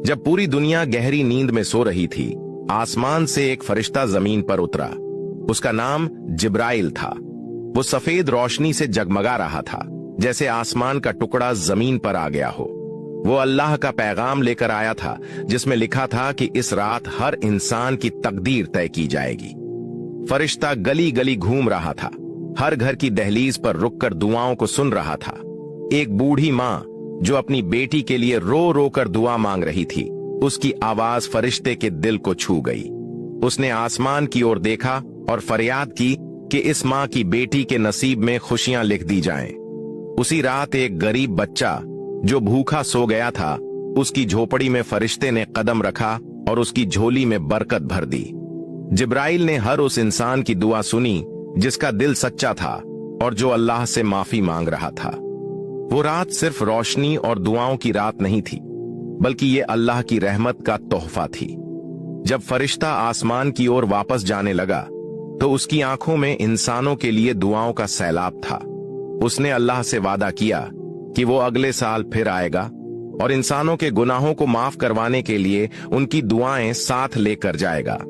जब पूरी दुनिया गहरी नींद में सो रही थी, आसमान से एक फरिश्ता जमीन पर उतरा। उसका नाम जिब्राइल था। वो सफेद रोशनी से जगमगा रहा था, जैसे आसमान का टुकड़ा जमीन पर आ गया हो। वो अल्लाह का पैगाम लेकर आया था, जिसमें लिखा था कि इस रात हर इंसान की तकदीर तय की जाएगी। फरिश्ता गली गली घूम रहा था, हर घर की दहलीज पर रुककर दुआओं को सुन रहा था। एक बूढ़ी माँ जो अपनी बेटी के लिए रो रो कर दुआ मांग रही थी, उसकी आवाज फरिश्ते के दिल को छू गई। उसने आसमान की ओर देखा और फरियाद की कि इस माँ की बेटी के नसीब में खुशियां लिख दी जाएं। उसी रात एक गरीब बच्चा जो भूखा सो गया था, उसकी झोपड़ी में फरिश्ते ने कदम रखा और उसकी झोली में बरकत भर दी। जिब्राइल ने हर उस इंसान की दुआ सुनी जिसका दिल सच्चा था और जो अल्लाह से माफी मांग रहा था। वो रात सिर्फ रोशनी और दुआओं की रात नहीं थी, बल्कि ये अल्लाह की रहमत का तोहफा थी। जब फरिश्ता आसमान की ओर वापस जाने लगा, तो उसकी आंखों में इंसानों के लिए दुआओं का सैलाब था। उसने अल्लाह से वादा किया कि वो अगले साल फिर आएगा और इंसानों के गुनाहों को माफ करवाने के लिए उनकी दुआएं साथ लेकर जाएगा।